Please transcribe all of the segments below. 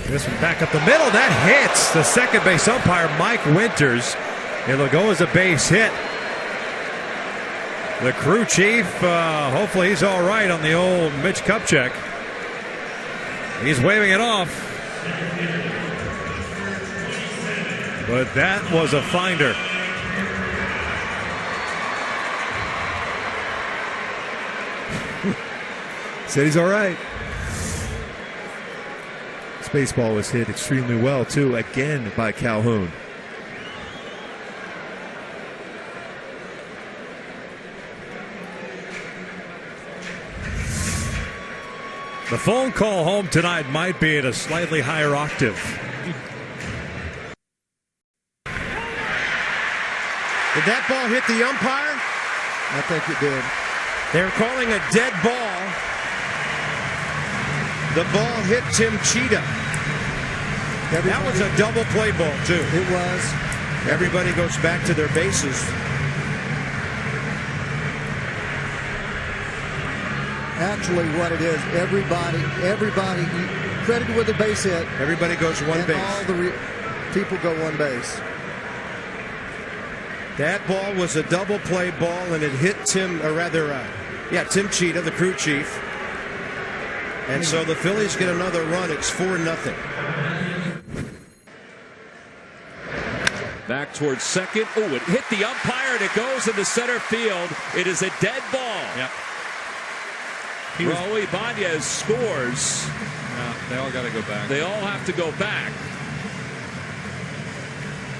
This one back up the middle. That hits the second base umpire, Mike Winters. It'll go as a base hit. The crew chief, hopefully he's all right on the old Mitch Kupchak. He's waving it off. But that was a finder. Said he's all right. This baseball was hit extremely well, too, again by Calhoun. The phone call home tonight might be at a slightly higher octave. Did that ball hit the umpire? I think it did. They're calling a dead ball. The ball hit Tim Cheetah. That was a double play ball, too. It was. Everybody goes back to their bases. Actually, what it is, everybody credited with a base hit. Everybody goes one base. All the people go one base. That ball was a double play ball, and it hit Tim Cheetah, the crew chief. And so the Phillies get another run. It's 4-0. Back towards second. Oh, it hit the umpire, and it goes into center field. It is a dead ball. Yep. Raul Ibanez scores. No, they all got to go back. They all have to go back.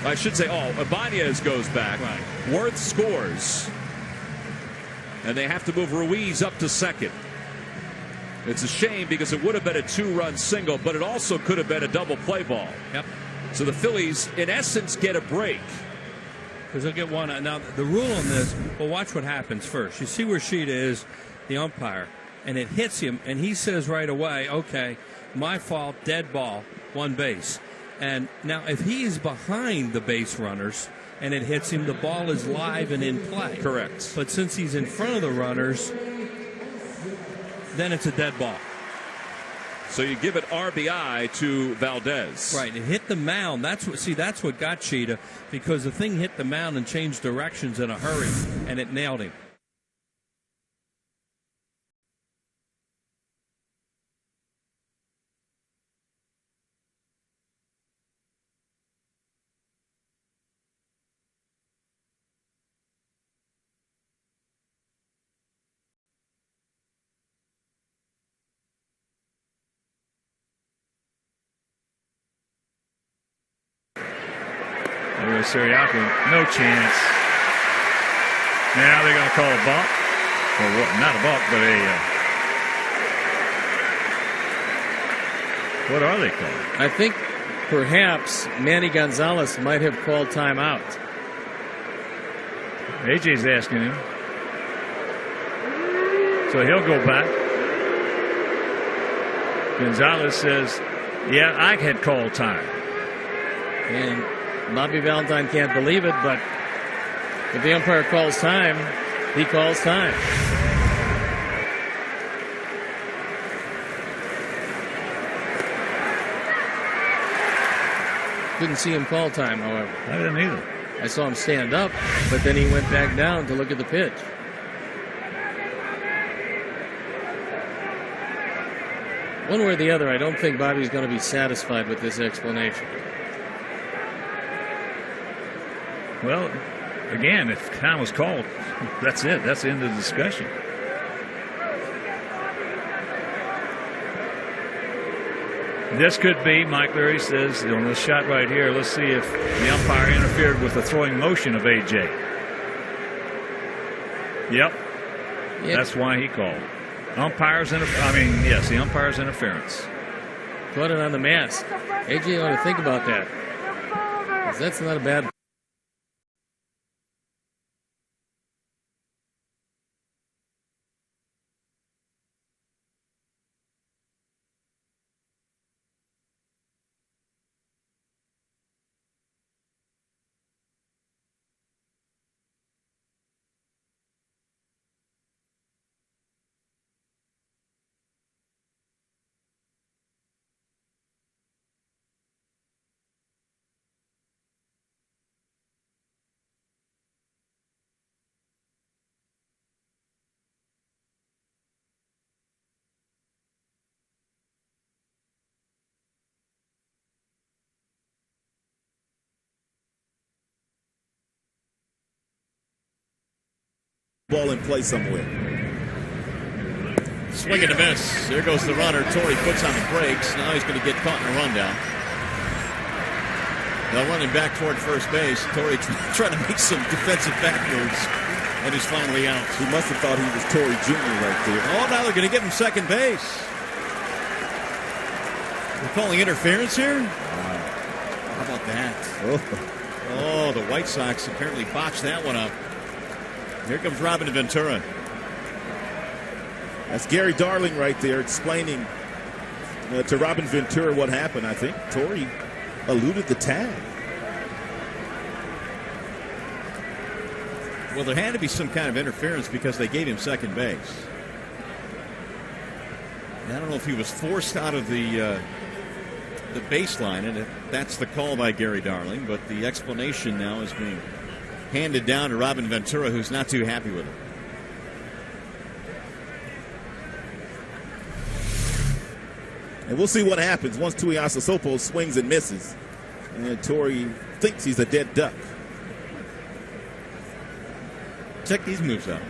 I should say, Ibanez goes back. Right. Worth scores. And they have to move Ruiz up to second. It's a shame because it would have been a 2-run single, but it also could have been a double play ball. Yep. So the Phillies, in essence, get a break. Because they'll get one. Now, the rule on this, well, watch what happens first. You see where Sheeta is, the umpire, and it hits him, and he says right away, okay, my fault, dead ball, one base. And now if he is behind the base runners and it hits him, the ball is live and in play. Correct. But since he's in front of the runners, then it's a dead ball. So you give it RBI to Valdez. Right. It hit the mound. That's what got Cheetah, because the thing hit the mound and changed directions in a hurry, and it nailed him. Siriaco, no chance. Now they're going to call a balk. Or what? Not a balk, but what are they calling? I think perhaps Manny Gonzalez might have called timeout. AJ's asking him. So he'll go back. Gonzalez says, yeah, I had called time. And Bobby Valentine can't believe it, but if the umpire calls time, he calls time. Didn't see him call time, however. I didn't either. I saw him stand up, but then he went back down to look at the pitch. One way or the other, I don't think Bobby's going to be satisfied with this explanation. Well, again, if time was called, that's it. That's the end of the discussion. This could be, Mike Leary says, on this shot right here, let's see if the umpire interfered with the throwing motion of AJ. Yep. That's why he called. The umpire's interference. Put it on the mask. AJ ought to think about that. 'Cause that's not a bad ball in play somewhere. Swing and a miss. There goes the runner. Torrey puts on the brakes. Now he's going to get caught in a rundown. They'll run him back toward first base. Torrey trying to make some defensive back moves, and he's finally out. He must have thought he was Torrey Jr. right there. Oh, now they're going to give him second base. They're calling interference here? Wow. How about that? Oh, the White Sox apparently botched that one up. Here comes Robin Ventura. That's Gary Darling right there explaining to Robin Ventura what happened. I think Torrey eluded the tag. Well, there had to be some kind of interference because they gave him second base. I don't know if he was forced out of the baseline, and that's the call by Gary Darling, but the explanation now is being handed down to Robin Ventura, who's not too happy with it. And we'll see what happens once Tuiasa Sopo swings and misses. And Torrey thinks he's a dead duck. Check these moves out.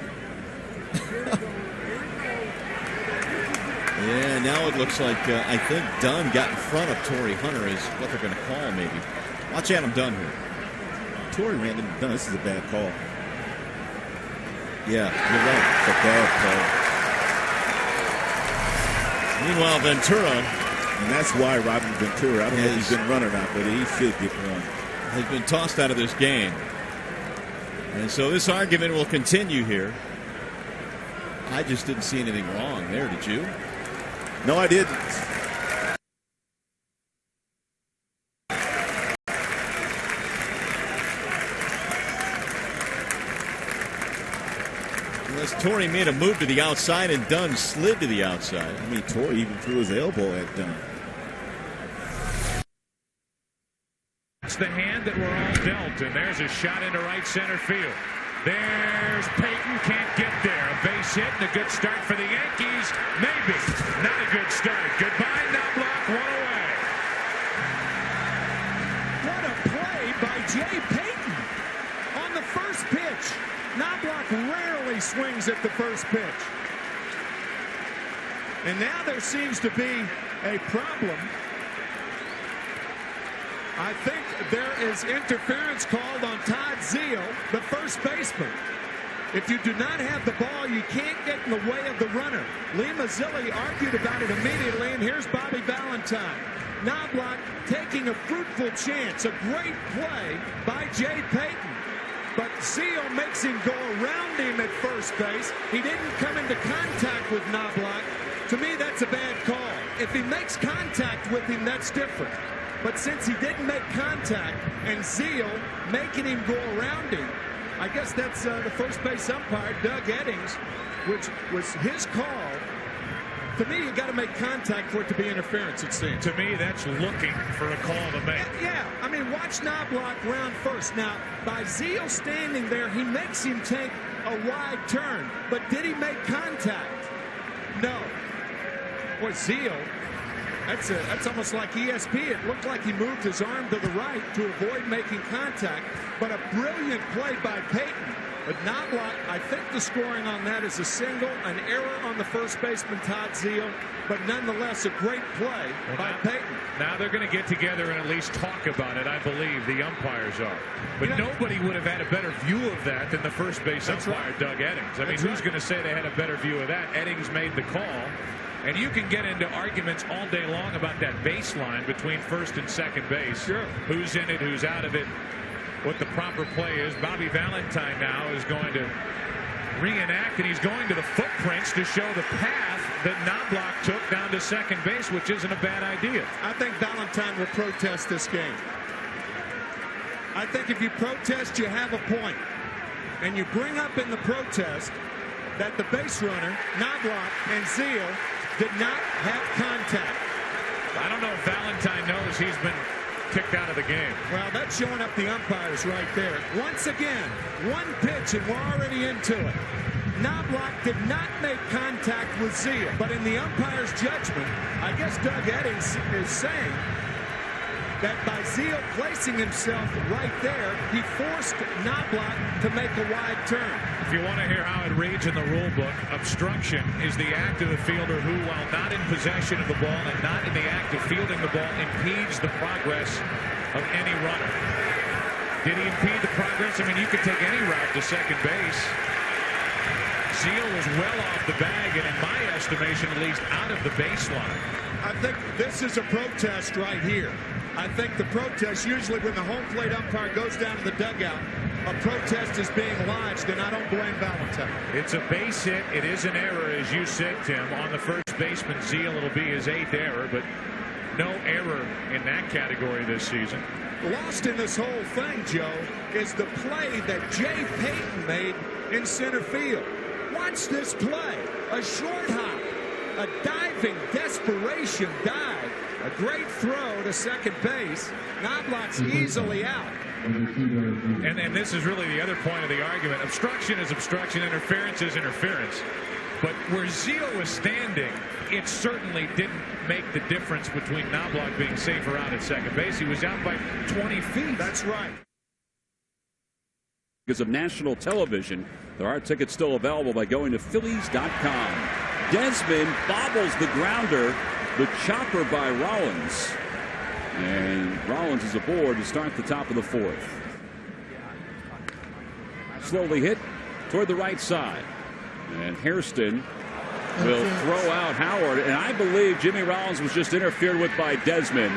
Yeah, now it looks like I think Dunn got in front of Torrey Hunter is what they're going to call maybe. Watch Adam Dunn here. Torrey ran into Dunn. This is a bad call. Yeah, you're right. It's a bad call. Meanwhile, Ventura. And that's why Robin Ventura, I don't know if he's been run or not, but he should get run. Has been tossed out of this game. And so this argument will continue here. I just didn't see anything wrong there, did you? No, I didn't. Unless Torrey made a move to the outside and Dunn slid to the outside. I mean, Torrey even threw his elbow at Dunn. It's the hand that we're all dealt, and there's a shot into right center field. There's Payton, can't get there. A base hit and a good start for the Yankees. Maybe. Not a good start. Goodbye, Knobloch, one away. What a play by Jay Payton on the first pitch. Knobloch rarely swings at the first pitch. And now there seems to be a problem. I think there is interference called on Todd Zeal, the first baseman. If you do not have the ball, you can't get in the way of the runner. Lee Mazzilli argued about it immediately, and here's Bobby Valentine. Knobloch taking a fruitful chance, a great play by Jay Payton. But Zeal makes him go around him at first base. He didn't come into contact with Knobloch. To me, that's a bad call. If he makes contact with him, that's different. But since he didn't make contact and Zeal making him go around him, I guess that's the first base umpire, Doug Eddings, which was his call. To me, you got to make contact for it to be interference, it seems. To me, that's looking for a call to make. Yeah, I mean, watch Knobloch round first. Now, by Zeal standing there, he makes him take a wide turn. But did he make contact? No. Boy, Zeal, that's almost like ESP. It looked like he moved his arm to the right to avoid making contact. But a brilliant play by Payton. But Knobloch, I think the scoring on that is a single, an error on the first baseman, Todd Zeal, but nonetheless a great play by Payton. Now they're going to get together and at least talk about it, I believe the umpires are. But nobody would have had a better view of that than the first base umpire, Doug Eddings. I mean, who's going to say they had a better view of that? Eddings made the call. And you can get into arguments all day long about that baseline between first and second base. Sure. Who's in it, who's out of it. What the proper play is. Bobby Valentine now is going to reenact, and he's going to the footprints to show the path that Knobloch took down to second base, which isn't a bad idea. I think Valentine will protest this game. I think if you protest, you have a point. And you bring up in the protest that the base runner, Knobloch, and Zeal did not have contact. I don't know if Valentine knows he's been kicked out of the game. Well, that's showing up the umpires right there. Once again, one pitch and we're already into it. Knobloch did not make contact with Zeal, but in the umpire's judgment, I guess Doug Eddings is saying that by Zeal placing himself right there, he forced Knobloch to make a wide turn. If you want to hear how it reads in the rule book, obstruction is the act of the fielder who, while not in possession of the ball and not in the act of fielding the ball, impedes the progress of any runner. Did he impede the progress? I mean, you could take any route to second base. Zeal was well off the bag, and in my estimation, at least out of the baseline. I think this is a protest right here. I think the protest, usually when the home plate umpire goes down to the dugout, a protest is being lodged, and I don't blame Valentine. It's a base hit. It is an error, as you said, Tim. On the first baseman, Zeal, it'll be his 8th error, but no error in that category this season. Lost in this whole thing, Joe, is the play that Jay Payton made in center field. Watch this play. A short hop, a diving desperation dive, a great throw to second base. Knobloch's easily out. And this is really the other point of the argument. Obstruction is obstruction, interference is interference. But where Zeal was standing, it certainly didn't make the difference between Knobloch being safe or out at second base. He was out by 20 feet. That's right. Because of national television, there are tickets still available by going to Phillies.com. Desmond bobbles the grounder, the chopper by Rollins. And Rollins is aboard to start the top of the 4th. Slowly hit toward the right side. And Hairston will throw out Howard. And I believe Jimmy Rollins was just interfered with by Desmond.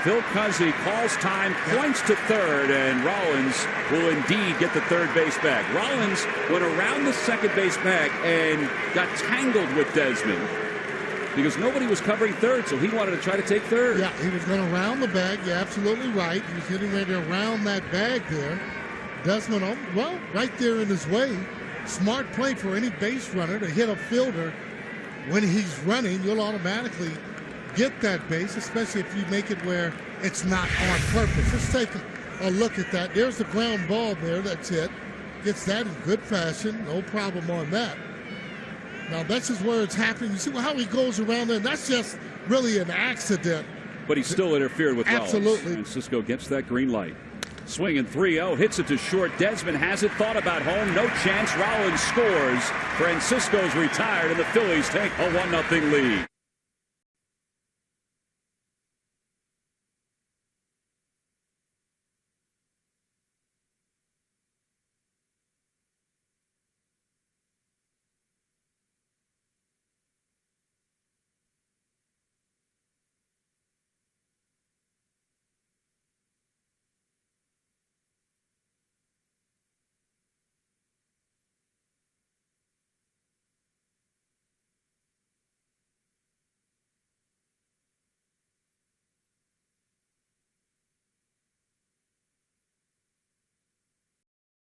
Phil Cuzzy calls time, points to third, and Rollins will indeed get the third base bag. Rollins went around the second base bag and got tangled with Desmond because nobody was covering third, so he wanted to try to take third. Yeah, he was going to round the bag. You're absolutely right. He was getting ready to round that bag there. Desmond, well, right there in his way. Smart play for any base runner to hit a fielder when he's running. You'll automatically get that base, especially if you make it where it's not on purpose. Let's take a look at that. There's the ground ball there. That's it. Gets that in good fashion. No problem on that. Now, that's just where it's happening. You see how he goes around there? That's just really an accident. But he still interfered with Rollins. Absolutely. And Cisco gets that green light. Swinging 3-0, hits it to short. Desmond has it, thought about home. No chance. Rollins scores. Francisco's retired, and the Phillies take a 1-0 lead.